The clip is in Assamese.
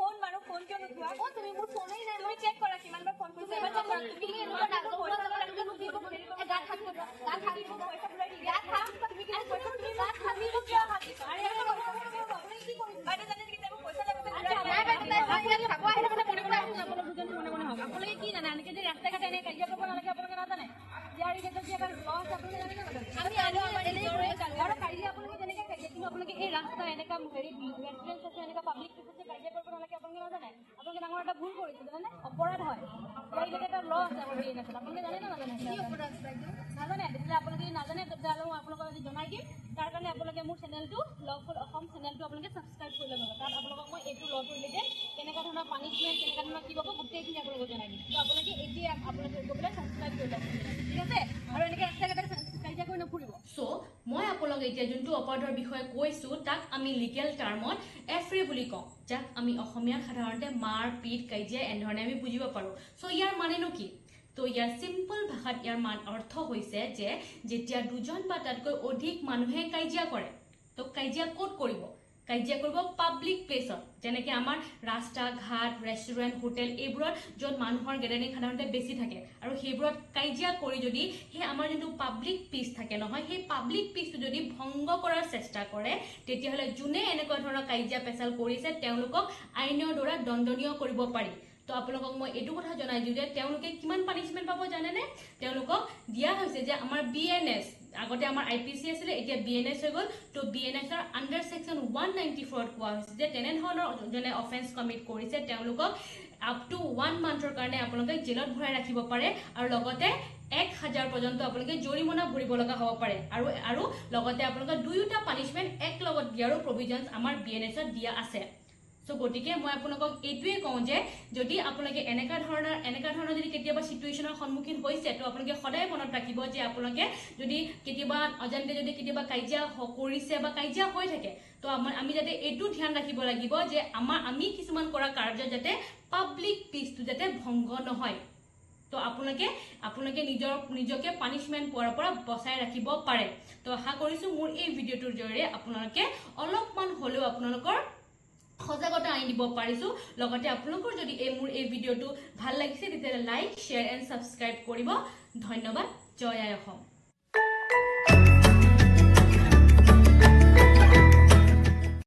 কোন মানুহ ফোন কিয় নুঠোৱা অ তুমি মোৰ ফোনেই নাই তুমি চেক কৰা কিমানবাৰ ফোন কৰিছা এবাৰ চেক কৰা তুমি এনেকুৱা ডাক্তৰ পইচা ল'ব লাগে নুঠিব গাত হাত দিব পইচা বুলাই দি গাত হাত তুমি কি পইচা তুমি গাত হাত দিব কিয় হাত আৰে আপুনি কি কৰিছে বাইদেউ জানে কি তেওঁ পইচা লাগে নাই বাইদেউ খাব আহিলে মানে মনে মনে আপুনি আপোনাক বুজানি মনে মনে হওক আপোনালোকে কি জানে আনকি যে ৰাস্তা ঘাটে এনে কাজিয়া কৰিব নালাগে আপোনালোকে নাজানে ইয়াৰ ক্ষেত্ৰত যে এবাৰ লছ আপোনালোকে জানে আমি আনো আমাৰ আৰু কাজিয়া আপোনালোকে যেনেকৈ কাজিয়া কিন্তু আপোনালোকে এই ৰাস্তা এনেকুৱা হেৰি ৰেষ্টুৰেণ্ট আছে এনেকুৱা পাব্লিক প্লেচত কাজিয়া কৰিব নালাগে আপোনালোকে নাজানে আপোনালোকে ডাঙৰ এটা ভুল কৰিছে জানে অপৰাধ হয় ইয়াৰ এটা ল আছে আমাৰ এই নেশ্যনেল আপোনালোকে জানে না নাজানে কি অপৰাধ নাজানে তেতিয়াহ'লে আপোনালোকে নাজানে তেতিয়াহ'লে মই আপোনালোকক আজি জনাই দিম তাৰ কাৰণে আপোনালোকে মোৰ চেনেলটো লফুল অসম চেনেলটো আপোনালোকে ছাবস্ক্ৰাইব কৰি ল'ব তাত আপোনালোকক মই এইটো ল কৰিলে কেনেকুৱা ধৰণৰ পানিছমেণ্ট কেনেকুৱা ধৰণৰ কি পাব গোটেইখিনি আপোনালোকক জনাই দিম তো আপোনালোকে এতিয়া আপোনালোকে গৈ পেলাই ছাবস্ক্ৰাইব কৰি ল'ব ঠিক আছে আৰু এনেকৈ ৰাস্তা ঘাটে কাজিয়া কৰি নুফুৰিব সো মই আপোনালোক এতিয়া যোনটো অপৰাধৰ বিষয়ে কৈছো তাক আমি লিগেল টাৰ্মত এফ্ৰে বুলি কওঁ যাক আমি অসমীয়া সাধাৰণতে মাৰ পিট কাজিয়া এনেধৰণে আমি বুজিব পাৰোঁ সো ইয়াৰ মানেনো কি তো ইয়াৰ সিম্পল ভাষাত ইয়াৰ অৰ্থ হৈছে যে যেতিয়া দুজন বা তাতকৈ অধিক মানুহে কাজিয়া কৰে তো কাজিয়া ক'ত কৰিব কাজিয়া কৰিব পাব্লিক প্লেছত যেনেকৈ আমাৰ ৰাস্তা ঘাট ৰেষ্টুৰেণ্ট হোটেল এইবোৰত য'ত মানুহৰ গেদাৰিং সাধাৰণতে বেছি থাকে আৰু সেইবোৰত কাজিয়া কৰি যদি সেই আমাৰ যোনটো পাব্লিক পিচ থাকে নহয় সেই পাব্লিক পিচটো যদি ভংগ কৰাৰ চেষ্টা কৰে তেতিয়াহ'লে যোনে এনেকুৱা ধৰণৰ কাজিয়া পেচাল কৰিছে তেওঁলোকক আইনৰ দ্বাৰা দণ্ডনীয় কৰিব পাৰি তো আপোনালোকক মই এইটো কথা জনাই দিওঁ যে তেওঁলোকে কিমান পানিছমেণ্ট পাব জানেনে তেওঁলোকক দিয়া হৈছে যে আমাৰ BNS আগতে আমাৰ IPC আছিলে এতিয়া BNS হৈ গ'ল তো BNSৰ আণ্ডাৰ সেকশন 194 কোৱা হৈছে যে তেনেধৰণৰ যোনে অফেন্স কমিট কৰিছে তেওঁলোকক আপ টু 1 মান্থৰ কাৰণে আপোনালোকে জেলত ভৰাই ৰাখিব পাৰে আৰু লগতে 1000 পৰ্যন্ত আপোনালোকে জৰিমনা ভৰিব লগা হ'ব পাৰে আৰু লগতে আপোনালোকে দুয়োটা পানিছমেণ্ট এক লগত দিয়াৰো প্ৰভিজনছ আমাৰ BNSত দিয়া আছে সো গতিকে মই আপোনালোকক এইটোৱে কওঁ যে যদি আপোনালোকে এনেকা ধৰণৰ যদি কেতিয়াবা সিচুৱেচনৰ সন্মুখীন হৈছে তো আপোনালোকে সদায় মনত ৰাখিব যে আপোনালোকে যদি কেতিয়াবা অজান্তে যদি কেতিয়াবা কাজিয়া কৰিছে বা কাজিয়া হৈ থাকে তো আমি যাতে এইটো ধ্যান ৰাখিব লাগিব যে আমি কিছুমান কৰা কাৰ্য যাতে পাব্লিক পিচটো যাতে ভংগ নহয় তো আপোনালোকে নিজকে পানিছমেণ্ট পোৱাৰ পৰা বচাই ৰাখিব পাৰে তো আশা কৰিছো মোৰ এই ভিডিঅ'টোৰ জৰিয়তে আপোনালোকে অলপমান হ'লেও আপোনালোকৰ সজাগতা আনি দিব পাৰিছো লগতে আপোনালোকৰ যদি মোৰ এই ভিডিঅ'টো ভাল লাগিছে তেতিয়াহ'লে লাইক শ্বেয়াৰ এণ্ড ছাবস্ক্ৰাইব কৰিব ধন্যবাদ জয় আই অসম